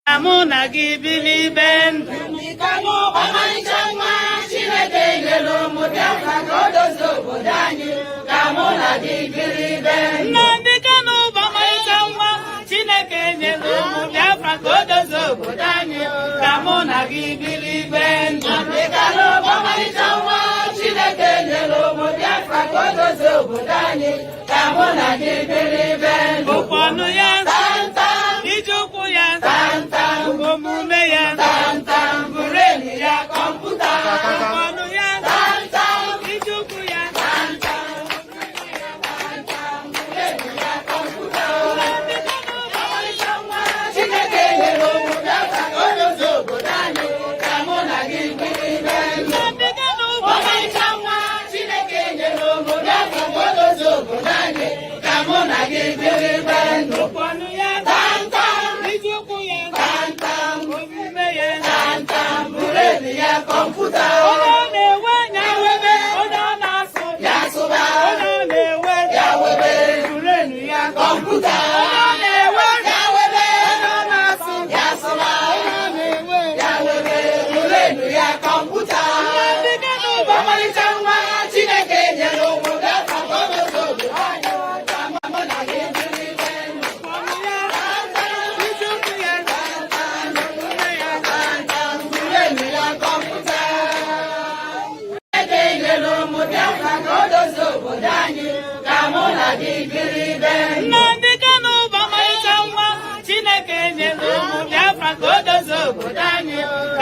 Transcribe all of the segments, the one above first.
Amuna gibili ben. Kanu bamani changma chineke yelo Biafra godozo bodani. Amuna gibili ben. Nnamdi Kanu bamani changma chineke yelo Biafra godozo bodani. Amuna gibili ben. Nnamdi Kanu bamani changma chineke yelo Biafra godozo bodani. Amuna gibili ben. Uponu ya santa. Ijuku ya santa, umume ya santa, bureni ya komputa, uponu ya santa, ijuku ya santa, umume ya santa, bureni ya komputa. Nnamdi Kanu bamani changma chineke yelo Biafra godozo bodani. Amuna gibili ben. Nnamdi Kanu bamani changma chineke yelo Biafra godozo bodani. Amuna gibili ben. Uponu ya santa. Ya computer, oh no, Nnamdi Kanu bamani changma chineke yelo Biafra godozo bodani.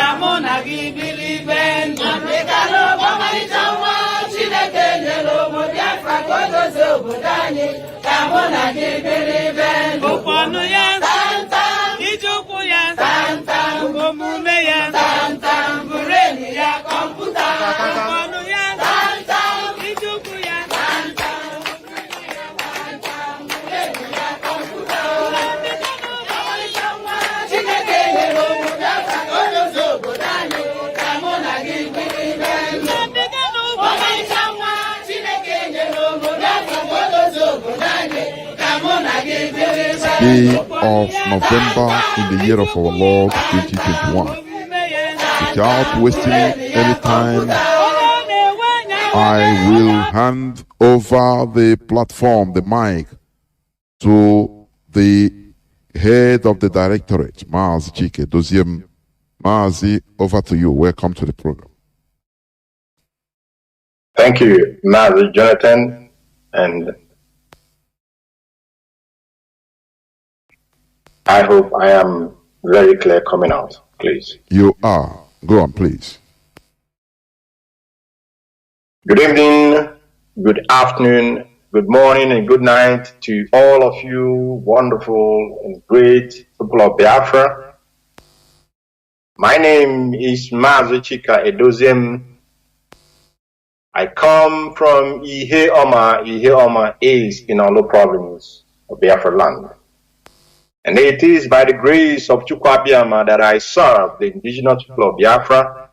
Amuna gibili ben. Nnamdi Kanu bamani changma chineke yelo Biafra godozo bodani. Amuna gibili ben. Uponu ya santa, ijuku ya santa, umume ya santa, bureni ya komputa, uponu ya santa, ijuku ya santa. Day of November in the year of our Lord 2021. Without wasting any time, I will hand over the platform, the mic, to the head of the directorate, Mazi Chika Edoziem. Mazi, over to you. Welcome to the program. Thank you, Mazi Jonathan, and I hope I am very clear coming out, please. You are. Go on, please. Good evening, good afternoon, good morning, and good night to all of you wonderful and great people of Biafra. My name is Mazi Chika Edoziem. I come from Ihe Oma. Ihe Oma is in Olo province of Biafra land. And it is by the grace of Chukwuabiama that I serve the indigenous people of Biafra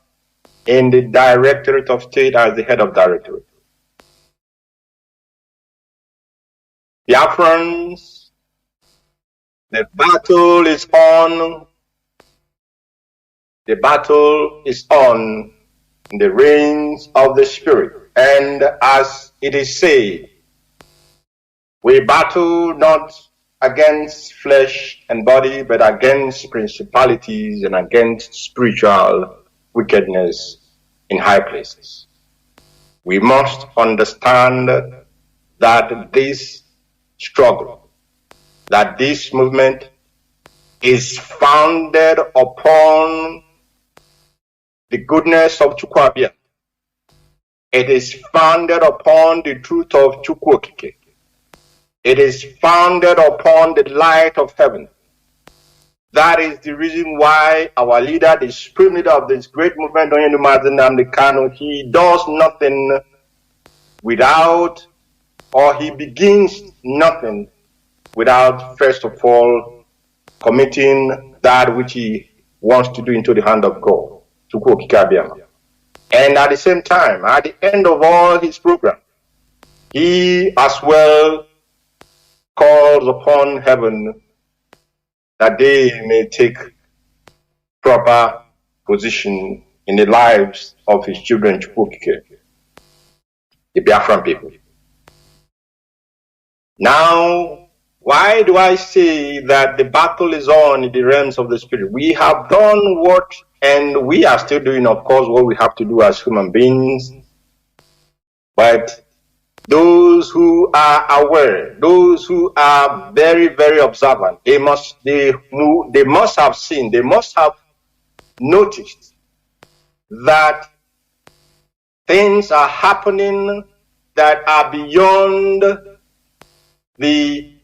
in the Directorate of State as the head of directorate. Biafrans, the battle is on. The battle is on the reins of the Spirit. And as it is said, we battle not against flesh and body, but against principalities and against spiritual wickedness in high places. We must understand that this struggle, that this movement is founded upon the goodness of Chukwuabiama. It is founded upon the truth of Chukwuokike. It is founded upon the light of heaven. That is the reason why our leader, the supreme leader of this great movement, Nnamdi Kanu, he does nothing without, or he begins nothing without, first of all, committing that which he wants to do into the hand of God, Chukwuokike. And at the same time, at the end of all his program, he as well calls upon heaven that they may take proper position in the lives of his children, the Biafran people. Now, why do I say that the battle is on in the realms of the spirit? We have done what, and we are still doing, of course, what we have to do as human beings. But those who are aware, those who are very, very observant, they must have seen, they must have noticed that things are happening that are beyond the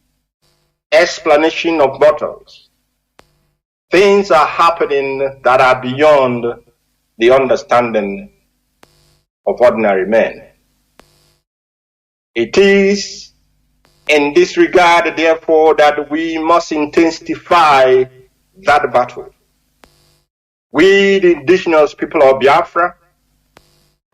explanation of mortals. Things are happening that are beyond the understanding of ordinary men. It is in this regard, therefore, that we must intensify that battle. We, the indigenous people of Biafra,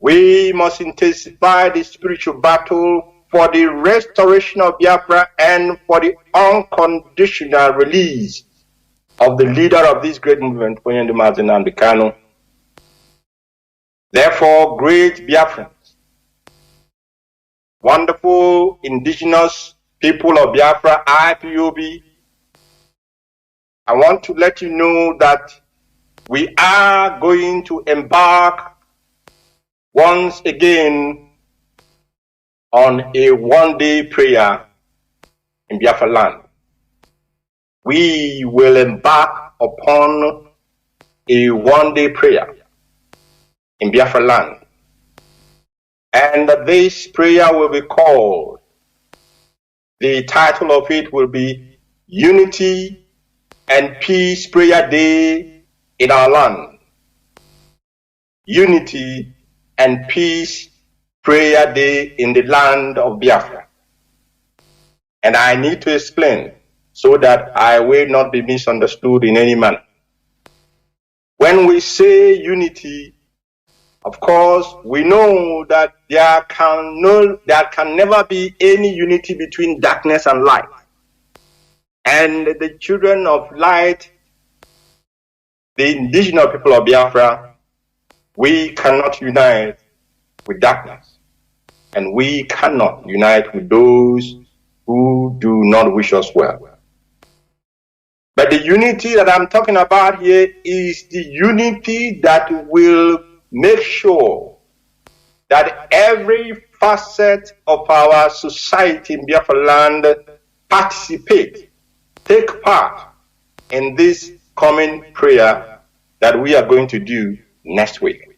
we must intensify the spiritual battle for the restoration of Biafra and for the unconditional release of the leader of this great movement, Nnamdi Kanu. Therefore, great Biafrans, wonderful indigenous people of Biafra, IPOB, I want to let you know that we are going to embark once again on a one-day prayer in Biafra land. We will embark upon a one-day prayer in Biafra land. And this prayer will be called, the title of it will be Unity and Peace Prayer Day in our land. Unity and Peace Prayer Day in the land of Biafra. And I need to explain so that I will not be misunderstood in any manner. When we say unity, of course, we know that there can never be any unity between darkness and light. And the children of light, the indigenous people of Biafra, we cannot unite with darkness. And we cannot unite with those who do not wish us well. But the unity that I'm talking about here is the unity that will make sure that every facet of our society in Biafra land take part in this coming prayer that we are going to do next week.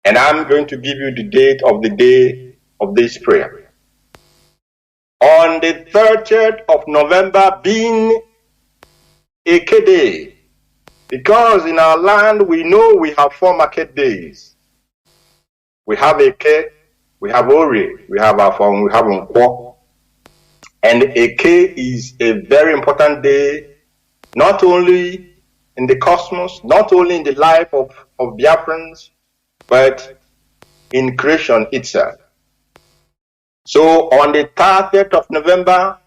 And I'm going to give you the date of the day of this prayer. On the 30th of November, being a Day, because in our land we know we have 4 market days. We have Eke, we have Ori, we have Afon, we have Nkwo. And Eke is a very important day, not only in the cosmos, not only in the life of Biafrans, but in creation itself. So on the 30th of November,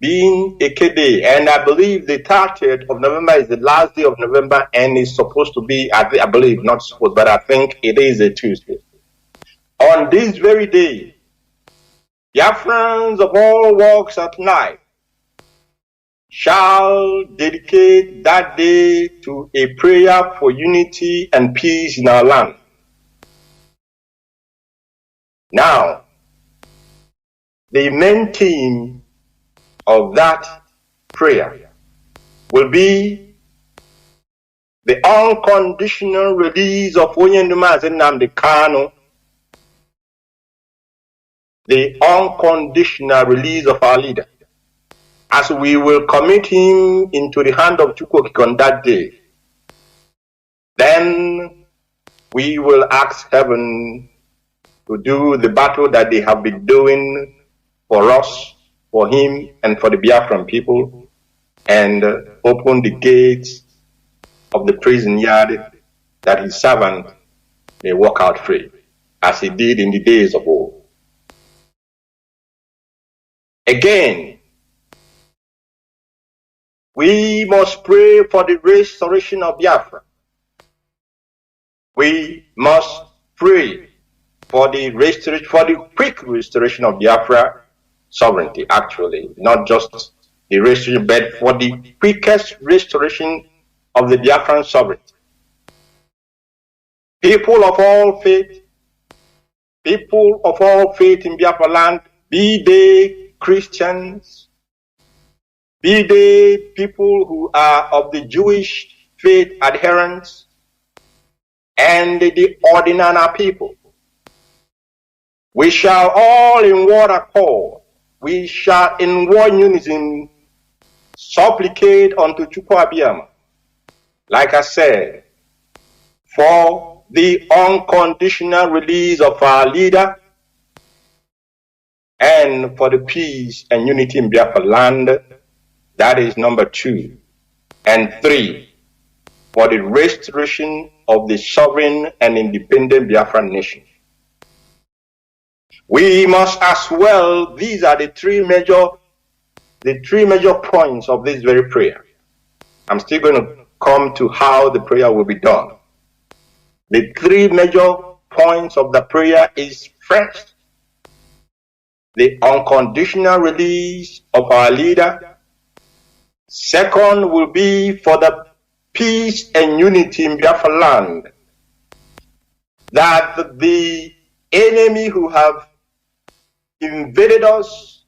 being Eke Day, and I believe the 30th of November is the last day of November and is supposed to be, I believe, not supposed, but I think it is a Tuesday. On this very day, Biafrans of all walks of life shall dedicate that day to a prayer for unity and peace in our land. Now, the main theme of that prayer will be the unconditional release of Nnamdi Kanu, the unconditional release of our leader, as we will commit him into the hand of Chukwokike on that day. Then we will ask heaven to do the battle that they have been doing for us, for him, and for the Biafran people, and open the gates of the prison yard that his servant may walk out free, as he did in the days of old. Again, We must pray for the restoration of Biafra. We must pray for the quick restoration of Biafra sovereignty, actually, not just the restoration, but for the quickest restoration of the Biafran sovereignty. People of all faith in Biafra land, be they Christians, be they people who are of the Jewish faith adherents, and the ordinary people, we shall all in one accord, we shall in one unison supplicate unto Chukwu Abiyama, like I said, for the unconditional release of our leader and for the peace and unity in Biafra land. That is number 2. And 3, for the restoration of the sovereign and independent Biafran nation. We must as well, these are the three major points of this very prayer. I'm still going to come to how the prayer will be done. The 3 major points of the prayer is, first, the unconditional release of our leader. Second will be for the peace and unity in Biafra land, that the enemy who have invaded us,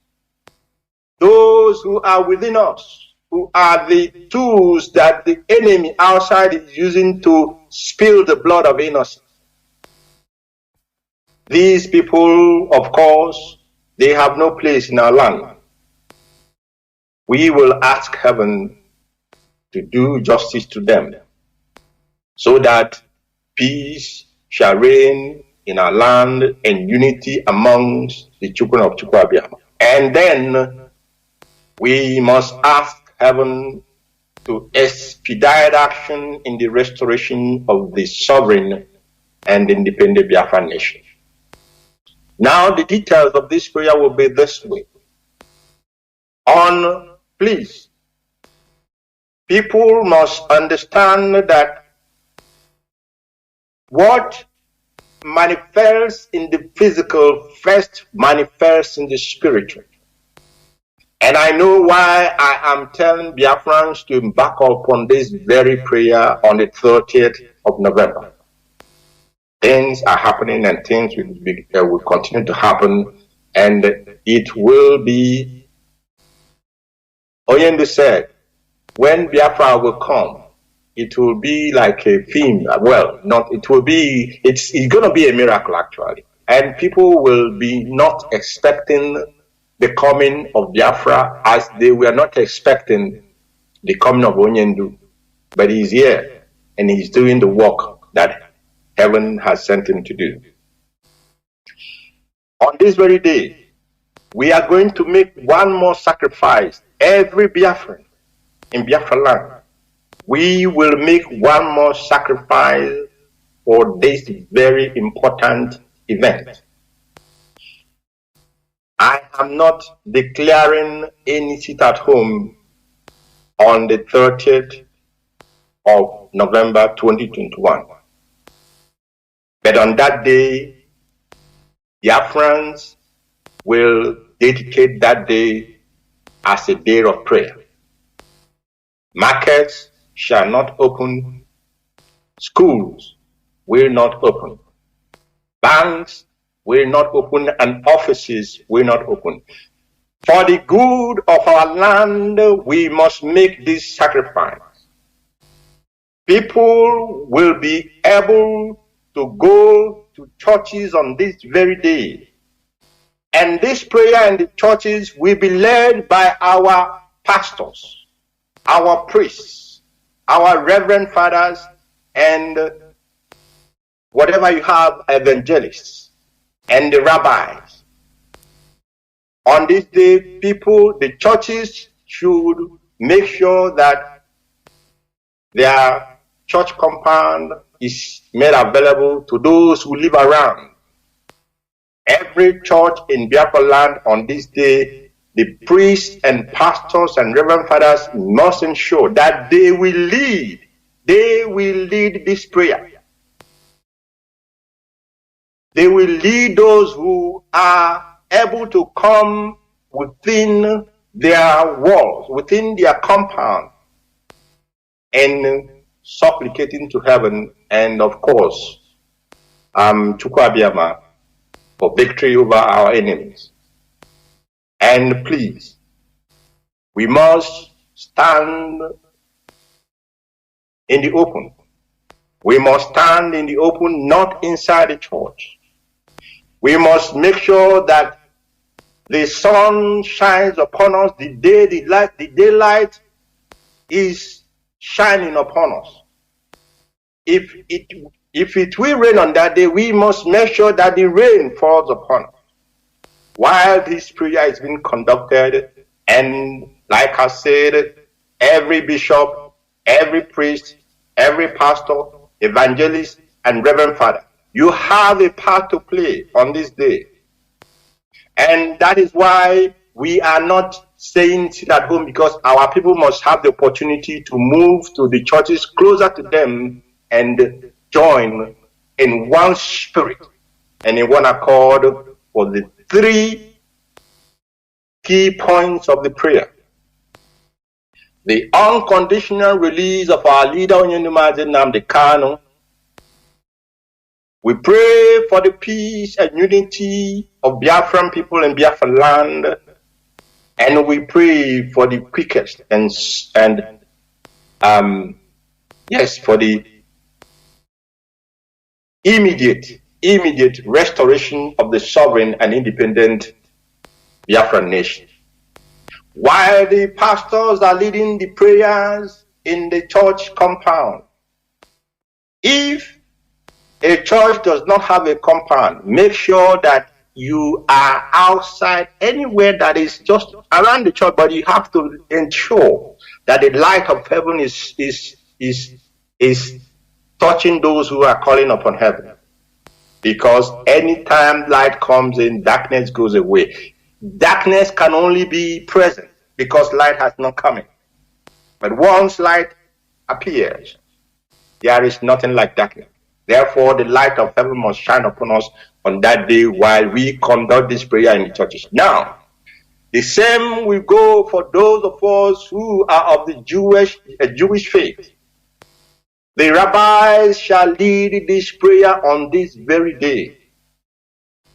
those who are within us, who are the tools that the enemy outside is using to spill the blood of innocents. These people, of course, they have no place in our land. We will ask heaven to do justice to them, so that peace shall reign in our land and unity amongst the children of Chukwu Abiyama. And then we must ask heaven to expedite action in the restoration of the sovereign and independent Biafran nation. Now the details of this prayer will be this way. Please, people must understand that what manifests in the physical first manifests in the spiritual. And I know why I am telling Biafrans to embark upon this very prayer on the 30th of November. Things are happening and things will continue to happen, and it will be, Oyende said, when Biafra will come, it will be like a theme. Well, it's going to be a miracle actually. And people will be not expecting the coming of Biafra as they were not expecting the coming of Onyendu. But he's here and he's doing the work that heaven has sent him to do. On this very day, we are going to make one more sacrifice. Every Biafran in Biafra land, we will make one more sacrifice for this very important event. I am not declaring any sit at home on the 30th of November 2021. But on that day, Biafrans will dedicate that day as a day of prayer. Markets shall not open, schools will not open, banks will not open, and offices will not open. For the good of our land, we must make this sacrifice. People will be able to go to churches on this very day. And this prayer in the churches will be led by our pastors, our priests, our reverend fathers, and whatever you have, evangelists, and the rabbis. On this day, the churches should make sure that their church compound is made available to those who live around. Every church in Biafra land on this day the priests and pastors and reverend fathers must ensure that they will lead this prayer. They will lead those who are able to come within their walls, within their compound, and supplicating to heaven, and of course, Chukwabiyama, for victory over our enemies. And please, we must stand in the open. We must stand in the open, not inside the church. We must make sure that the sun shines upon us, the daylight is shining upon us. If it will rain on that day, we must make sure that the rain falls upon us. While this prayer is being conducted, and like I said, every bishop, every priest, every pastor, evangelist, and reverend father, you have a part to play on this day. And that is why we are not saying sit at home, because our people must have the opportunity to move to the churches closer to them and join in one spirit and in one accord for the three key points of the prayer. The unconditional release of our leader, Nnamdi Kanu. We pray for the peace and unity of Biafran people in Biafra land, and we pray for the quickest for the immediate restoration of the sovereign and independent Biafran nation. While the pastors are leading the prayers in the church compound, if a church does not have a compound, make sure that you are outside anywhere that is just around the church, but you have to ensure that the light of heaven is touching those who are calling upon heaven. Because anytime light comes in, darkness goes away. Darkness can only be present because light has not come in. But once light appears, there is nothing like darkness. Therefore, the light of heaven must shine upon us on that day while we conduct this prayer in the churches. Now, the same will go for those of us who are of the Jewish faith. The rabbis shall lead this prayer on this very day.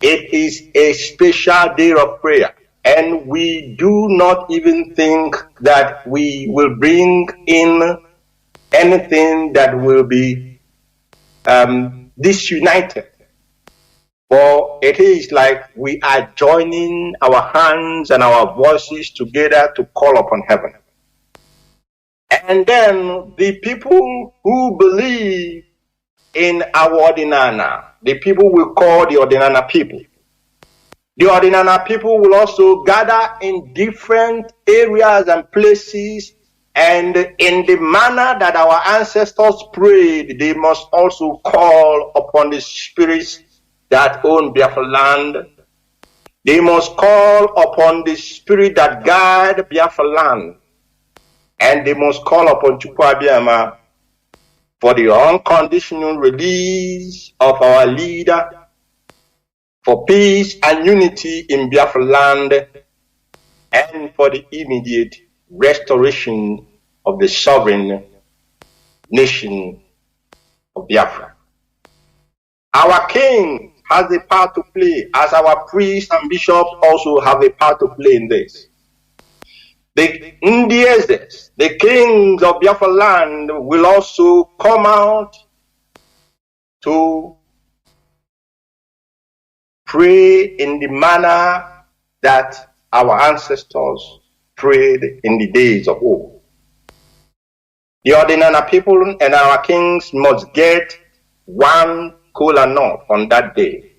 It is a special day of prayer, and we do not even think that we will bring in anything that will be disunited. For it is like we are joining our hands and our voices together to call upon heaven. And then the people who believe in our Ordinana, the people we call the Ordinana people. The Ordinana people will also gather in different areas and places, and in the manner that our ancestors prayed, they must also call upon the spirits that own Biafra land. They must call upon the spirit that guide Biafra land. And they must call upon Chukwabiyama for the unconditional release of our leader, for peace and unity in Biafra land, and for the immediate restoration of the sovereign nation of Biafra. Our king has a part to play, as our priests and bishops also have a part to play in this. The Ndiezes, the kings of Biafra land, will also come out to pray in the manner that our ancestors prayed in the days of old. The Ordinana people and our kings must get one kola nut on that day.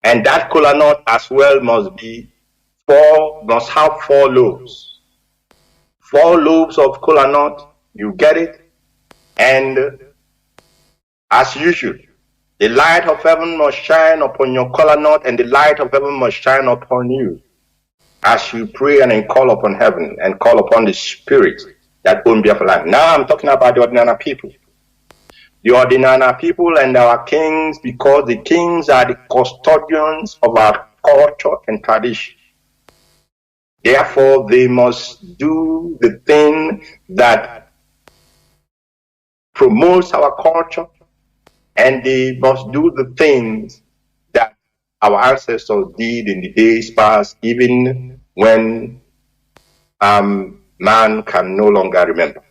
And that kola nut as well must have 4 loaves. 4 loaves of kola nut, you get it. And as usual, the light of heaven must shine upon your kola nut, and the light of heaven must shine upon you. as you pray and call upon heaven and call upon the spirit that own Biafra land. Now I'm talking about the ordinary people. The ordinary people and our kings, because the kings are the custodians of our culture and tradition. Therefore, they must do the thing that promotes our culture, and they must do the things that our ancestors did in the days past, even when man can no longer remember.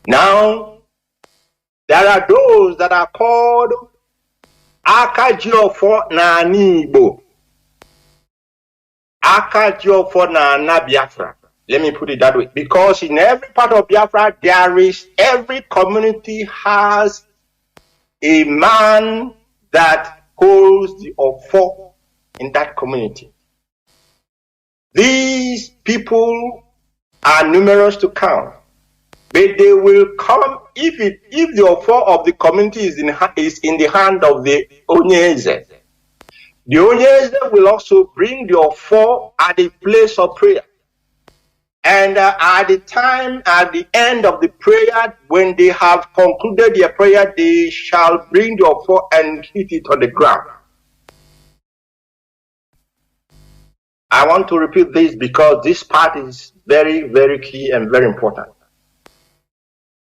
Now, there are those that are called Akajiofo na Igbo, Akajiofo na Biafra. Let me put it that way, because in every part of Biafra, every community has a man that holds the offer in that community. These people are numerous to count, but they will come if the offer of the community is in the hand of the Onyeze. The Onyeze will also bring the offer at the place of prayer. And at the end of the prayer, when they have concluded their prayer, they shall bring the offer and hit it on the ground. I want to repeat this because this part is very, very key and very important.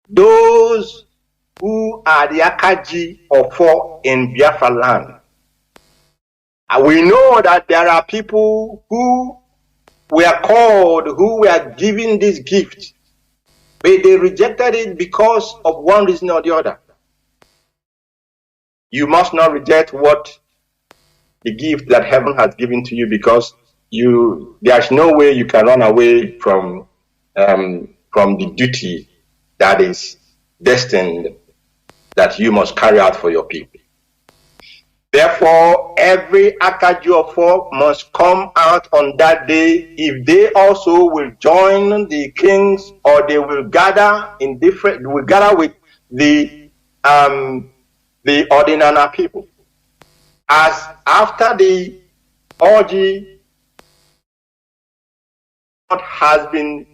Those who are the Akaji offer in Biafra land, we know that there are people who were called, who were given this gift, but they rejected it because of one reason or the other. You must not reject the gift that heaven has given to you, because there's no way you can run away from the duty that is destined that you must carry out for your people. Therefore, every Akajiofo must come out on that day if they also will join the kings, or they will gather with the ordinary people. As after the orgy has been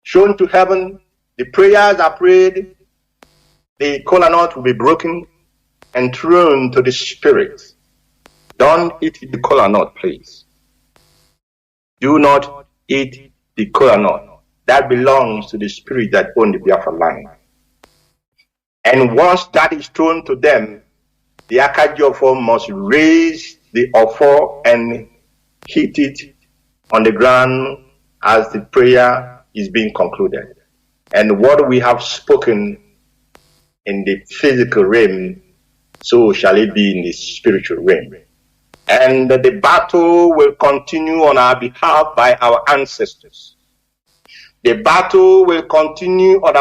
shown to heaven, the prayers are prayed, the kola nut will be broken and thrown to the spirit. Don't eat the kola nut, please. Do not eat the kola nut. That belongs to the spirit that owns the Biafra land. And once that is thrown to them, the Akajiofo must raise the offer and hit it on the ground as the prayer is being concluded. And what we have spoken in the physical realm, so shall it be in the spiritual realm. And the battle will continue on our behalf by our ancestors. The battle will continue on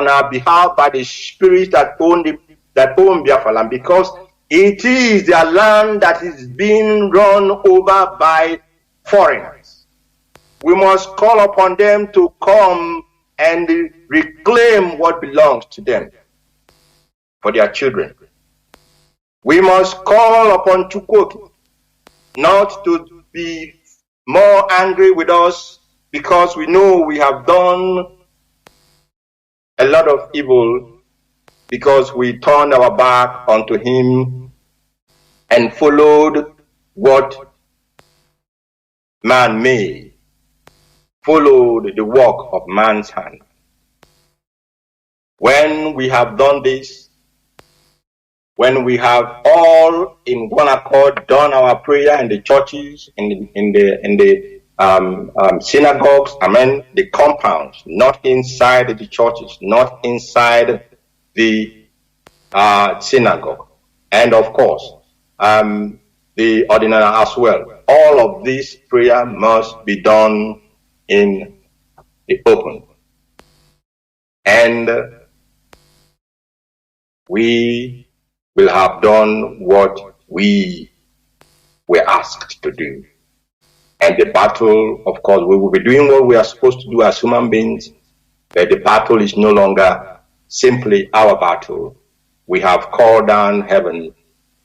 our behalf by the spirits that own Biafra land, because it is their land that is being run over by foreigners. We must call upon them to come and reclaim what belongs to them for their children. We must call upon Chukwu not to be more angry with us, because we know we have done a lot of evil, because we turned our back onto him and followed what man made, followed the work of man's hand. When we have done this, when we have all in one accord done our prayer in the churches, in the synagogues, the compounds, not inside the churches, not inside the synagogue, and of course the ordinary as well. All of this prayer must be done in the open, and we will have done what we were asked to do. And the battle, of course, we will be doing what we are supposed to do as human beings, but the battle is no longer simply our battle. We have called down heaven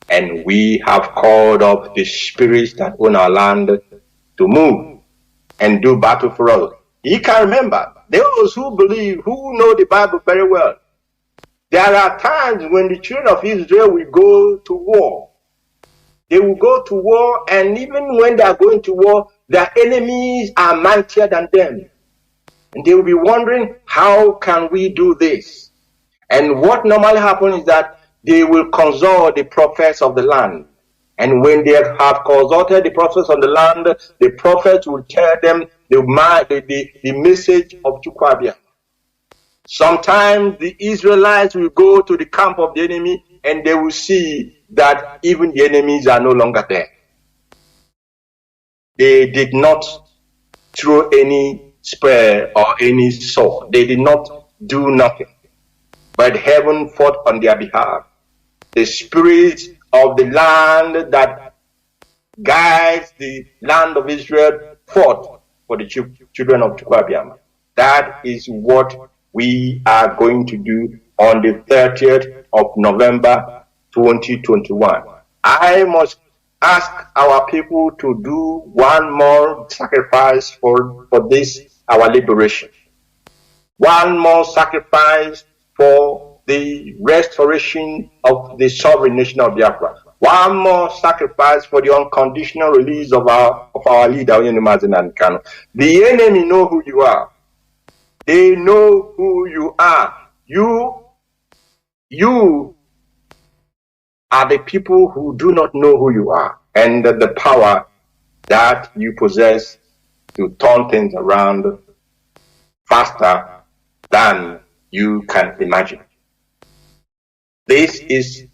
And we have called up the spirits that own our land to move and do battle for us. You can remember, those who believe, who know the Bible very well, there are times when the children of Israel will go to war. They will go to war, and even when they are going to war, their enemies are mightier than them. And they will be wondering, how can we do this? And what normally happens is that they will consult the prophets of the land. And when they have consulted the prophets of the land, the prophets will tell them the message of Chukwabia. Sometimes the Israelites will go to the camp of the enemy and they will see that even the enemies are no longer there. They did not throw any spear or any sword. They did not do nothing. But heaven fought on their behalf. The spirit of the land that guides the land of Israel fought for the children of Chukwabiyama. That is what we are going to do on the 30th of November 2021. I must ask our people to do one more sacrifice for this, our liberation. One more sacrifice for the restoration of the sovereign nation of Biafra. One more sacrifice for the unconditional release of our leader, Mazi and Kanu. The enemy know who you are. They know who you are. You are the people who do not know who you are, and the power that you possess to turn things around faster than you can imagine. This is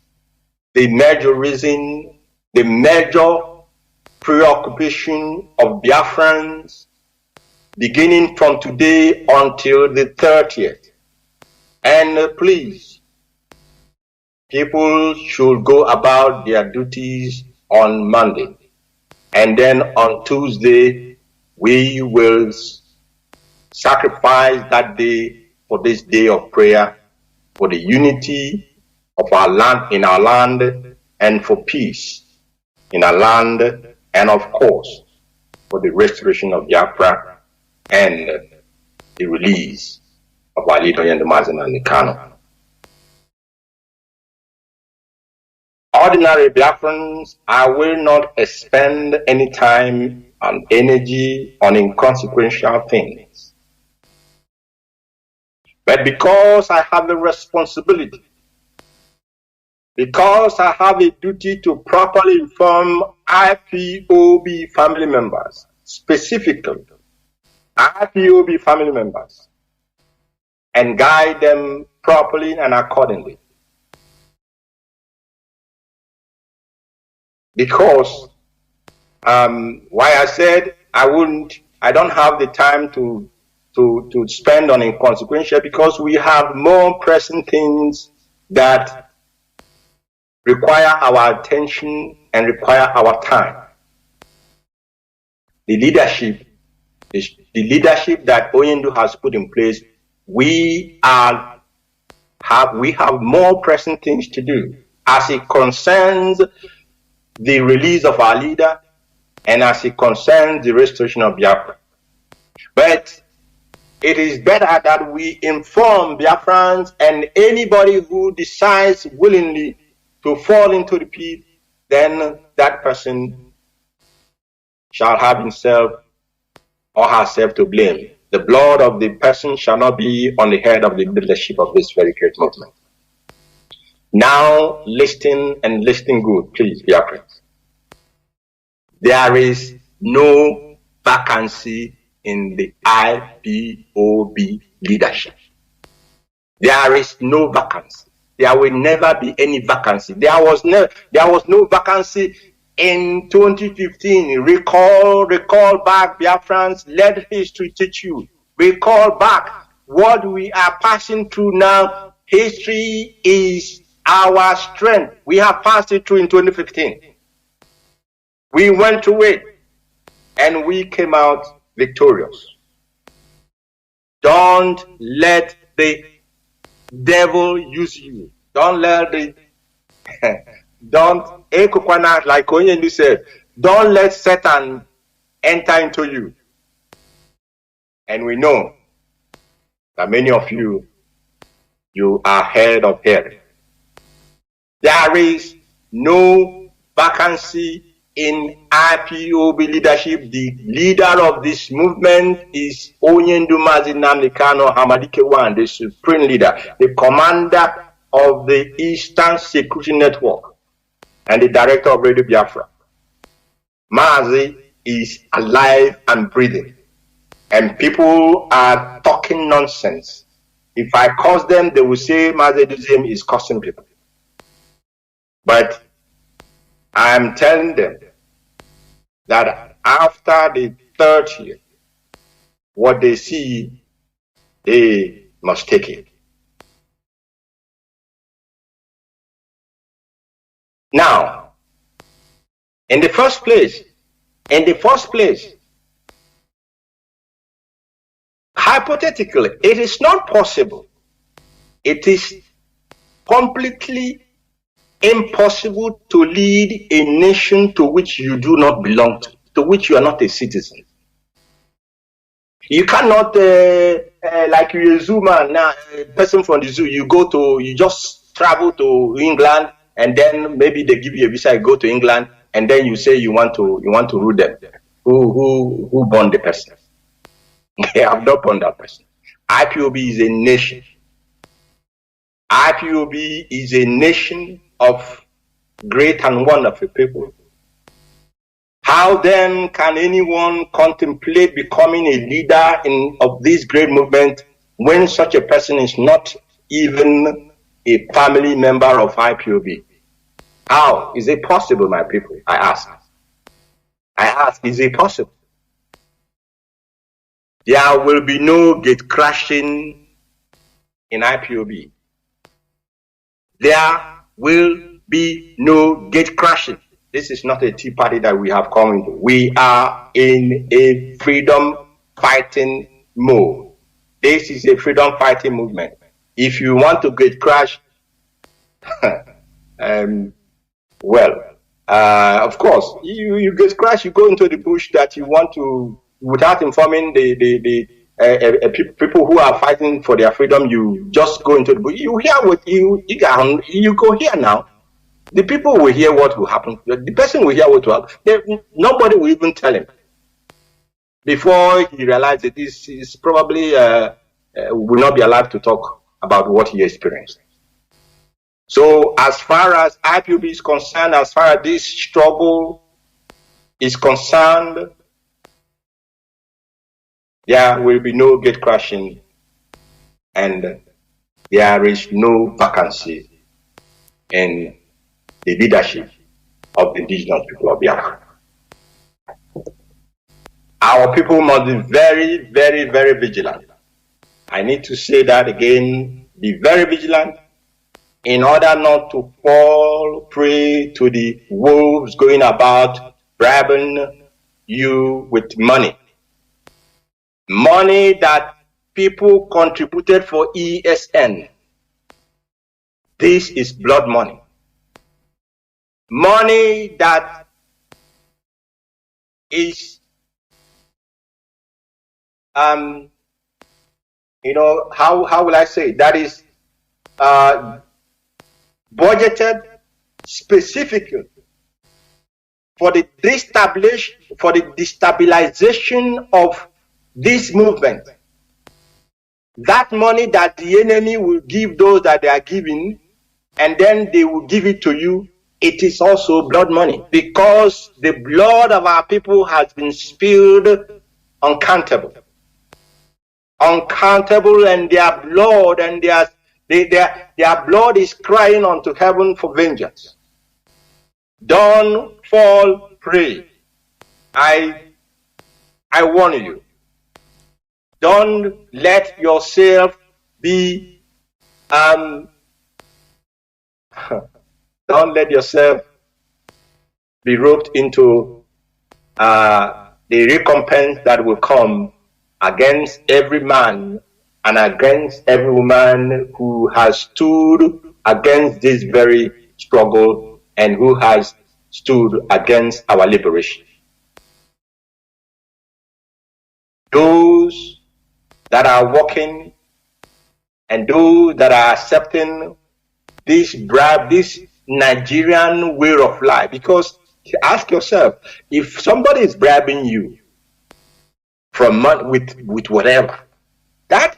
the major reason, the major preoccupation of Biafrans beginning from today until the 30th. And please, people should go about their duties on Monday. And then on Tuesday, we will sacrifice that day for this day of prayer, for the unity of our land, in our land, and for peace in our land, and of course, for the restoration of Biafra and the release of our leader, Mazi and Kanu. Ordinary Biafrans, I will not expend any time and energy on inconsequential things. But because I have a responsibility, because I have a duty to properly inform IPOB family members, specifically IPOB family members, and guide them properly and accordingly. Because why I said I don't have the time to spend on inconsequential, because we have more pressing things that require our attention and require our time. The leadership that Oyendu has put in place, we have more pressing things to do as it concerns the release of our leader and as it concerns the restoration of Biafra. But it is better that we inform Biafrans, and anybody who decides willingly to fall into the pit, then that person shall have himself or herself to blame. The blood of the person shall not be on the head of the leadership of this very great movement. Now, listen and listen good, please, Biafrans. There is no vacancy in the IPOB leadership. There is no vacancy. There will never be any vacancy. There was no vacancy in 2015. Recall back, Biafrans. Let history teach you. Recall back what we are passing through now. History is our strength. We have passed it through in 2015. We went through it and we came out victorious. Don't let the devil use you. Don't let Don't, like Onyendu said, don't let Satan enter into you. And we know that many of you are head of head. There is no vacancy in IPOB leadership. The leader of this movement is Onyendu Mazi Nnamdi Kanu Hamadikewan, the supreme leader, the commander of the Eastern Security Network, and the director of Radio Biafra. Mazi is alive and breathing, and people are talking nonsense. If I curse them, they will say Mazi Edoziem is cursing people. But I am telling them that after the third year, what they see, they must take it. Now, in the first place, hypothetically, it is not possible. It is completely impossible to lead a nation to which you do not belong to which you are not a citizen. You cannot, like you're a zoo man, now, a person from the zoo, you just travel to England, and then maybe they give you a visa, you go to England, and then you say you want to rule them. Who born the person? They have not born that person. IPOB is a nation. IPOB is a nation of great and wonderful people. How then can anyone contemplate becoming a leader of this great movement when such a person is not even a family member of IPOB? How is it possible, my people? I ask, is it possible? There will be no gate crashing in IPOB. There will be no gate crashing. This is not a tea party that we have come into. We are in a freedom fighting mode. This is a freedom fighting movement. If you want to gate crash, of course, you get crash, you go into the bush that you want to, without informing the people who are fighting for their freedom. You just go into the bush. You hear what you go here now. The people will hear what will happen. The person will hear what will happen. Nobody will even tell him. Before he realizes that this is probably will not be allowed to talk about what he experienced. So as far as IPOB is concerned, as far as this struggle is concerned, there will be no gate crashing, and there is no vacancy in the leadership of the indigenous people of Biafra. Our people must be very, very, very vigilant. I need to say that again, be very vigilant in order not to fall prey to the wolves going about bribing you with money. Money that people contributed for ESN. This is blood money. Money that is, how will I say, that is budgeted specifically for the destabilization of this movement. That money that the enemy will give those that they are giving, and then they will give it to you, it is also blood money, because the blood of our people has been spilled uncountable, and their blood their blood is crying unto heaven for vengeance. Don't fall prey. I warn you. Don't let yourself be don't let yourself be roped into the recompense that will come against every man and against every woman who has stood against this very struggle and who has stood against our liberation. Those that are working and those that are accepting this bribe, this Nigerian way of life. Because ask yourself, if somebody is bribing you from with whatever, that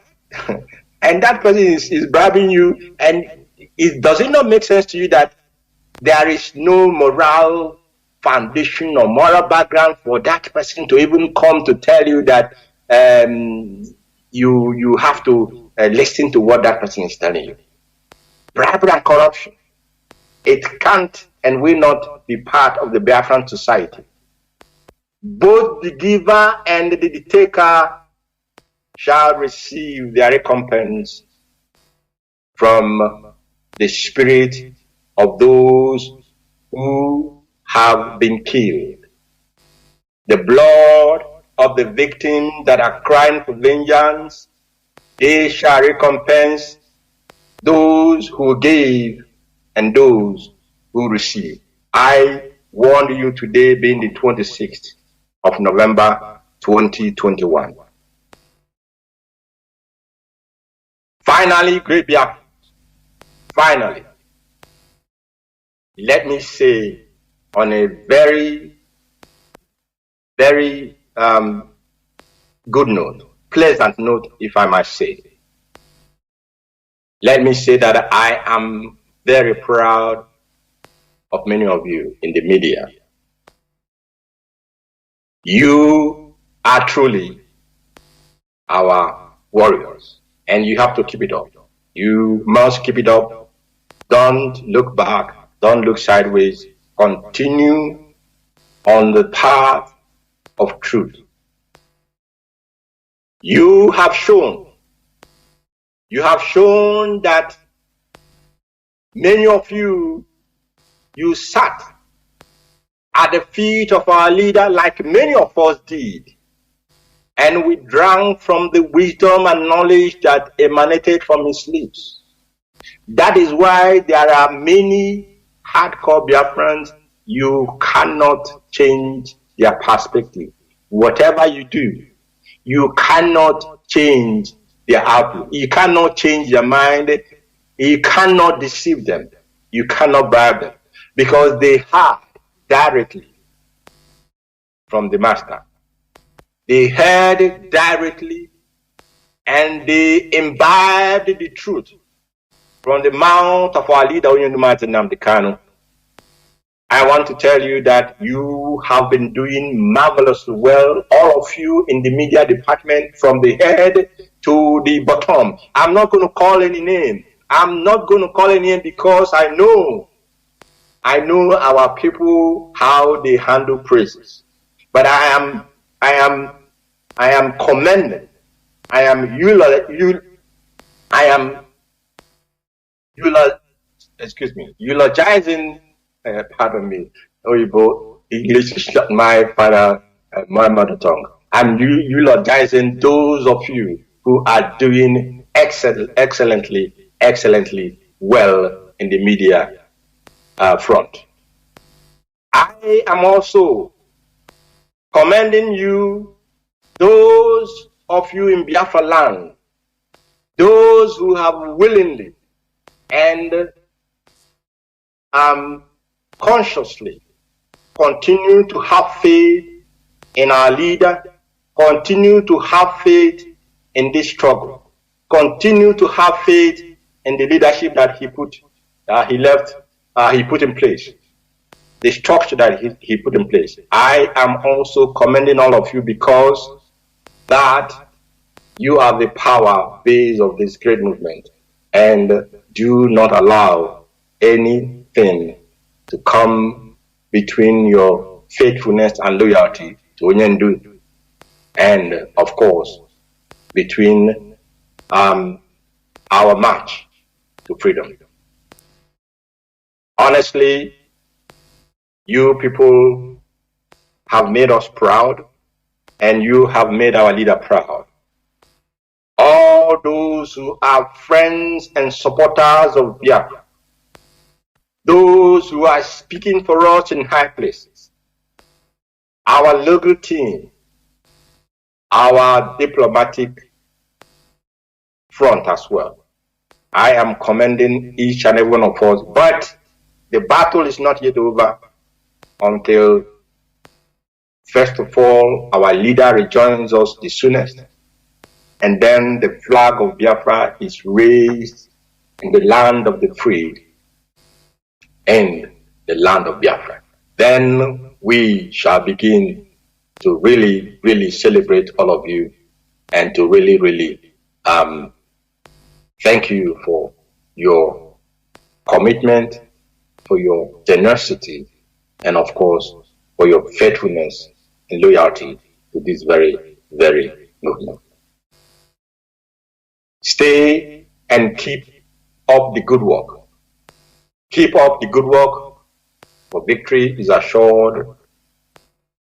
and that person is bribing you, and does it not make sense to you that there is no moral foundation or moral background for that person to even come to tell you that you have to listen to what that person is telling you? Bribery and corruption, it can't and will not be part of the Biafran society. Both the giver and the taker shall receive their recompense from the spirit of those who have been killed. The blood of the victims that are crying for vengeance, they shall recompense those who gave and those who received. I warn you today, being the 26th of November 2021. Finally, great Biafra, finally, let me say on a very, very good note, pleasant note, if I might say, let me say that I am very proud of many of you in the media. You are truly our warriors, and you have to keep it up. You must keep it up. Don't look back. Don't look sideways. Continue on the path of truth. You have shown that many of you sat at the feet of our leader like many of us did. And we drank from the wisdom and knowledge that emanated from his lips. That is why there are many hardcore Biafrans, you cannot change their perspective. Whatever you do, you cannot change their outlook. You cannot change their mind. You cannot deceive them. You cannot bribe them, because they heard directly from the master. They heard it directly, and they imbibed the truth from the mouth of our leader, Nnamdi Kanu. I want to tell you that you have been doing marvelously well, all of you in the media department, from the head to the bottom. I'm not going to call any name. I'm not going to call any name because I know our people, how they handle praises. But I am commending. I am eulogizing. Pardon me, Oyibo, English is not my mother tongue. I'm eulogizing those of you who are doing excellently well in the media front. I am also commending you, those of you in Biafra land, those who have willingly and consciously continue to have faith in our leader, continue to have faith in this struggle, continue to have faith in the leadership that he put in place, the structure that he put in place. I am also commending all of you, because that you are the power base of this great movement, and do not allow anything to come between your faithfulness and loyalty to Onyendu, and of course between our march to freedom. Honestly, you people have made us proud, and you have made our leader proud. All those who are friends and supporters of Biafra, those who are speaking for us in high places, our legal team, our diplomatic front as well. I am commending each and every one of us, but the battle is not yet over until, first of all, our leader rejoins us the soonest, and then the flag of Biafra is raised in the land of the free and the land of Biafra. Then we shall begin to really, really celebrate all of you and to really, really thank you for your commitment, for your generosity, and of course, for your faithfulness and loyalty to this very, very movement. Stay and keep up the good work. Keep up the good work, for victory is assured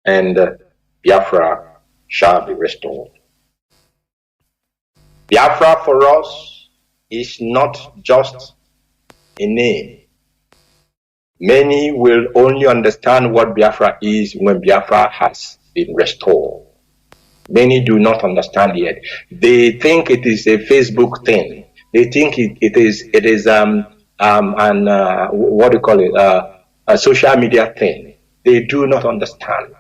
and Biafra shall be restored. Biafra for us is not just a name. Many will only understand what Biafra is when Biafra has been restored. Many do not understand yet. They think it is a Facebook thing. They think it is what do you call it, a social media thing. They do not understand.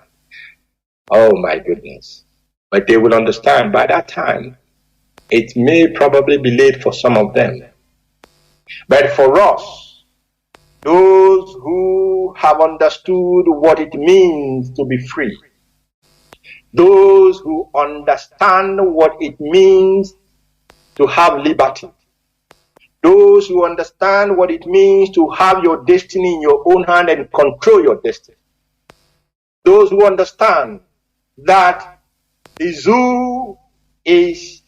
Oh my goodness! But they will understand by that time. It may probably be late for some of them, but for us, those who have understood what it means to be free, those who understand what it means to have liberty, those who understand what it means to have your destiny in your own hand and control your destiny, those who understand that the zoo is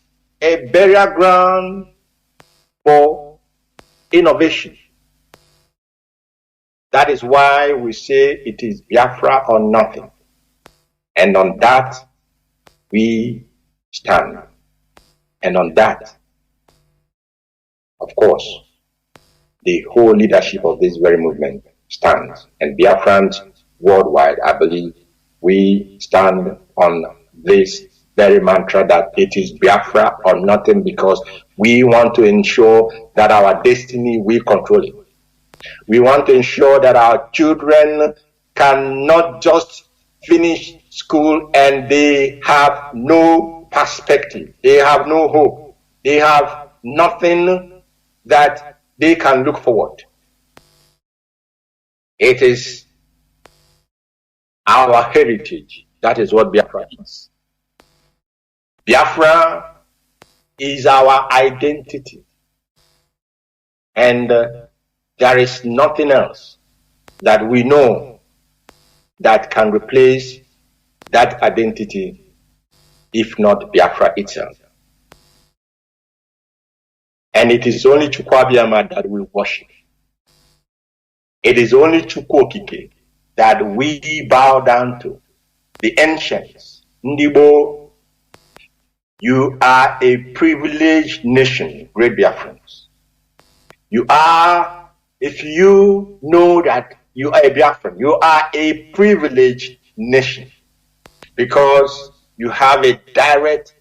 a burial ground for innovation. That is why we say it is Biafra or nothing. And on that, we stand. And on that, of course, the whole leadership of this very movement stands. And Biafrans worldwide, I believe, we stand on this very mantra that it is Biafra or nothing, because we want to ensure that our destiny, we control it. We want to ensure that our children cannot just finish school and they have no perspective. They have no hope. They have nothing that they can look forward. It is our heritage. That is what Biafra is. Biafra is our identity. And there is nothing else that we know that can replace that identity, if not Biafra itself. And it is only Chukwuabiama that we worship. It is only Chukwokike that we bow down to. The ancients, Ndibo, you are a privileged nation, great Biafrans. You are, if you know that you are a Biafran, you are a privileged nation, because you have a direct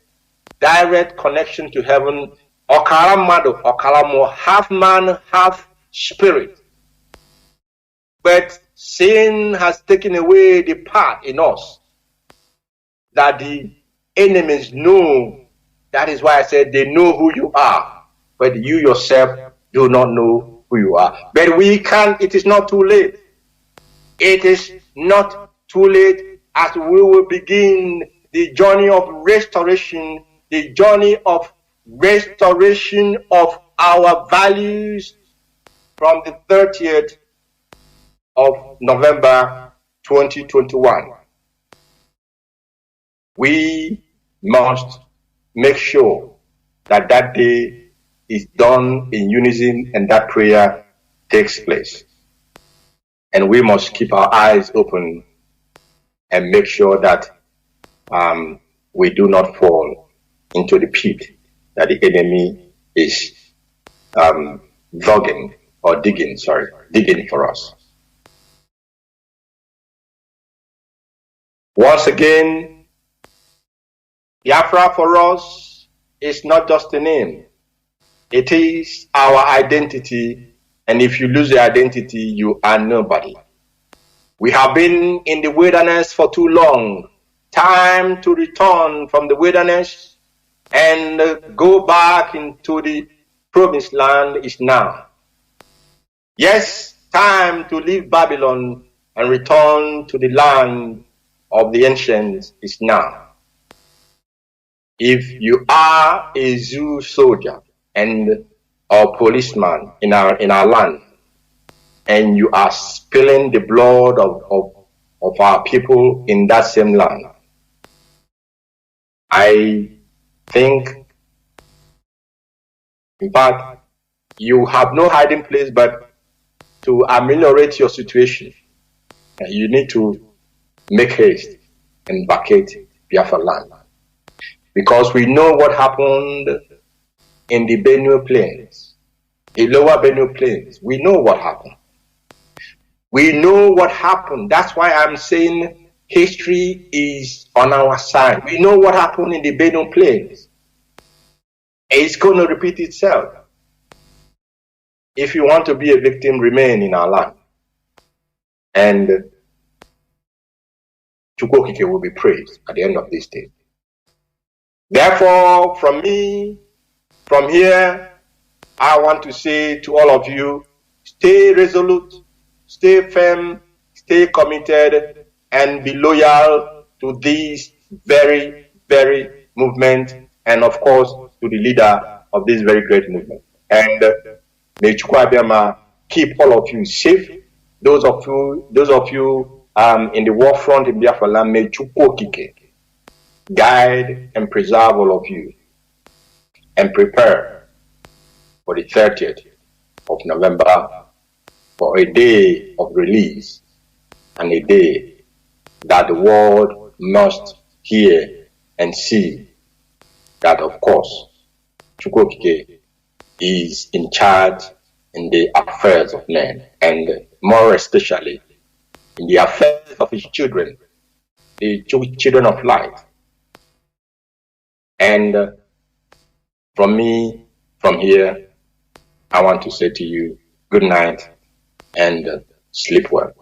connection to heaven. Okaramado, Okaramo, half man, half spirit. But sin has taken away the part in us that the enemies know. That is why I said they know who you are, but you yourself do not know who you are. But we can, it is not too late. It is not too late, as we will begin the journey of restoration, the journey of restoration of our values from the 30th of November 2021. We must make sure that that day is done in unison and that prayer takes place. And we must keep our eyes open and make sure that we do not fall into the pit that the enemy is dogging or digging for us. Once again, Biafra for us is not just a name. It is our identity, and if you lose your identity, you are nobody. We have been in the wilderness for too long. Time to return from the wilderness and go back into the promised land is now. Yes, time to leave Babylon and return to the land of the ancients is now. If you are a zoo soldier and a policeman in our land, and you are spilling the blood of our people in that same land, I think, in fact, you have no hiding place but to ameliorate your situation. You need to make haste and vacate Biafra land. Because we know what happened in the Benue Plains, the lower Benue Plains. We know what happened. We know what happened. That's why I'm saying history is on our side. We know what happened in the Benue Plains. It's going to repeat itself. If you want to be a victim, remain in our land. And Chukwokike will be praised at the end of this day. Therefore, from here, I want to say to all of you, stay resolute, stay firm, stay committed, and be loyal to this very, very movement, and of course, to the leader of this very great movement. And may Chukwu Abiyama keep all of you safe. Those of you in the war front in Biafra land, may Chukwokike guide and preserve all of you, and prepare for the 30th of November for a day of release and a day that the world must hear and see that, of course, Chukwokike is in charge in the affairs of men, and more especially in the affairs of his children, the children of light. And from here, I want to say to you, good night and sleep well.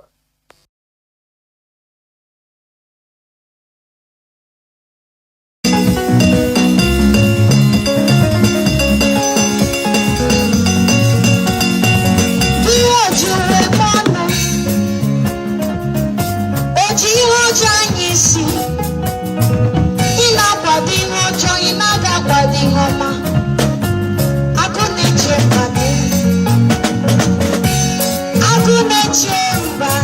Chamber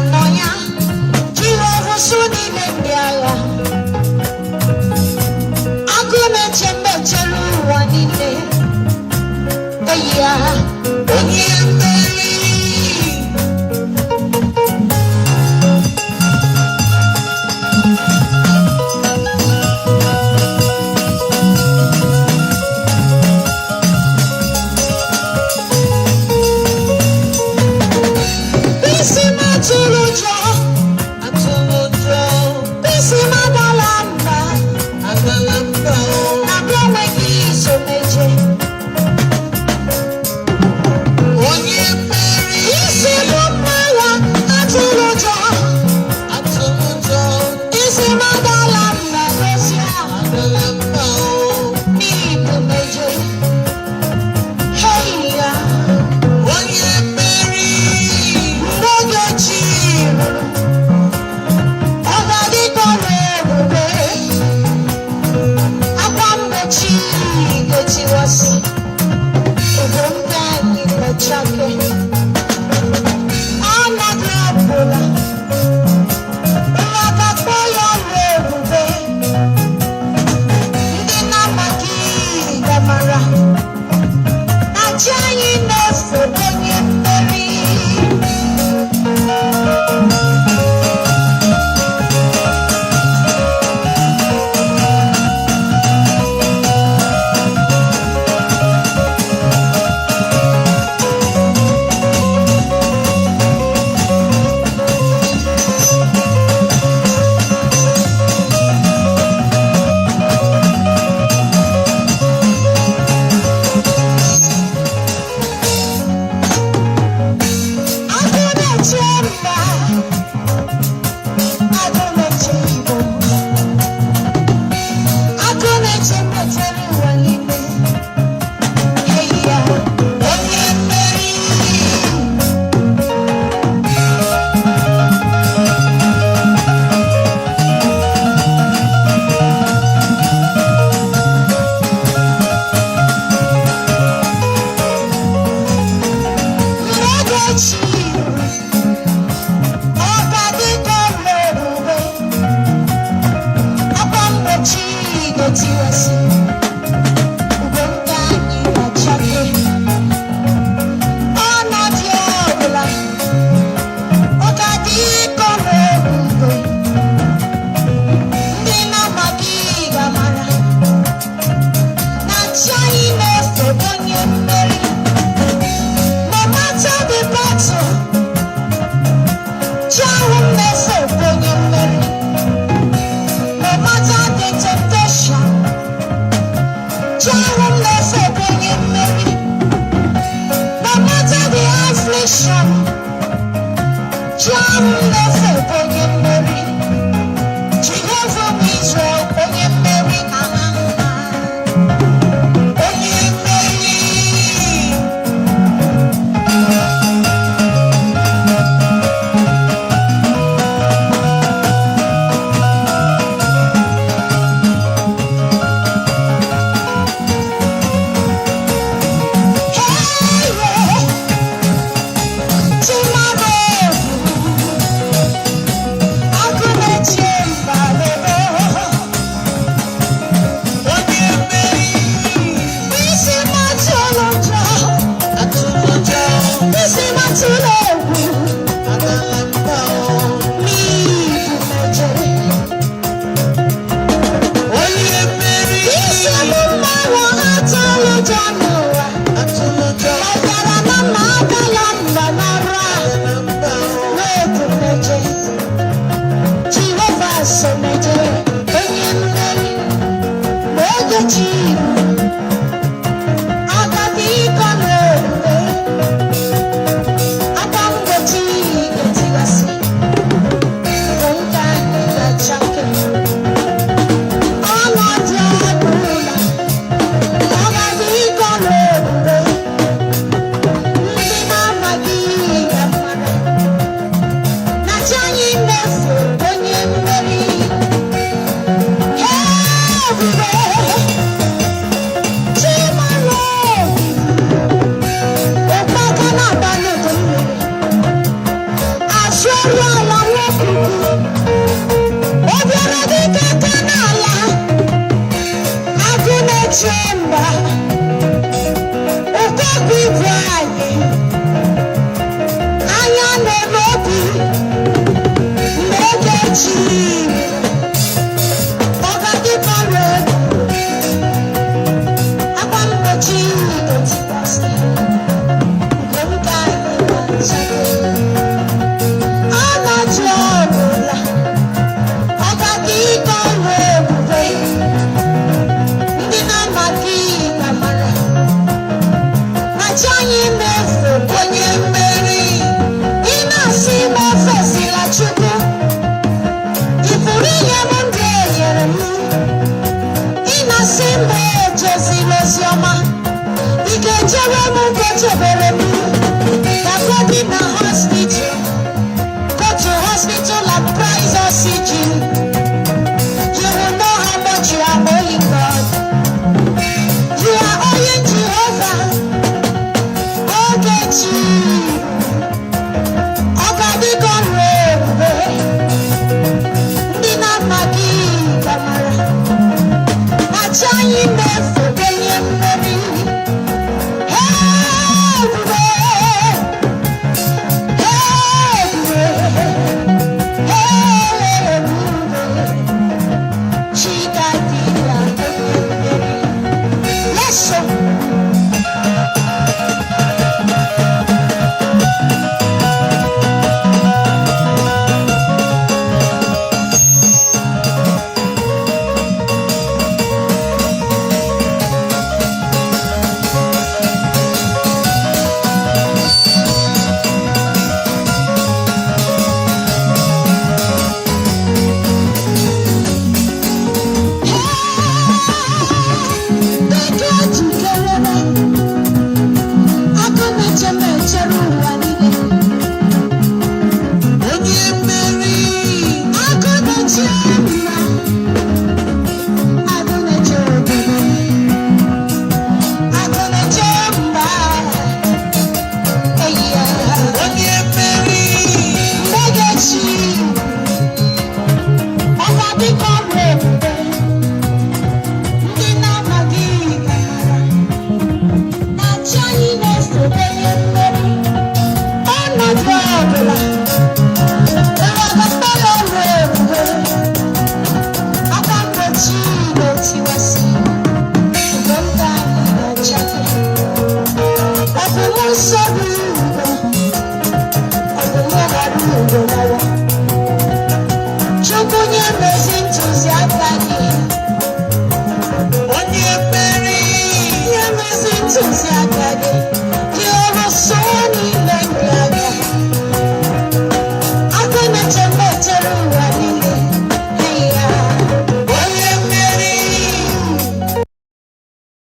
Sorry.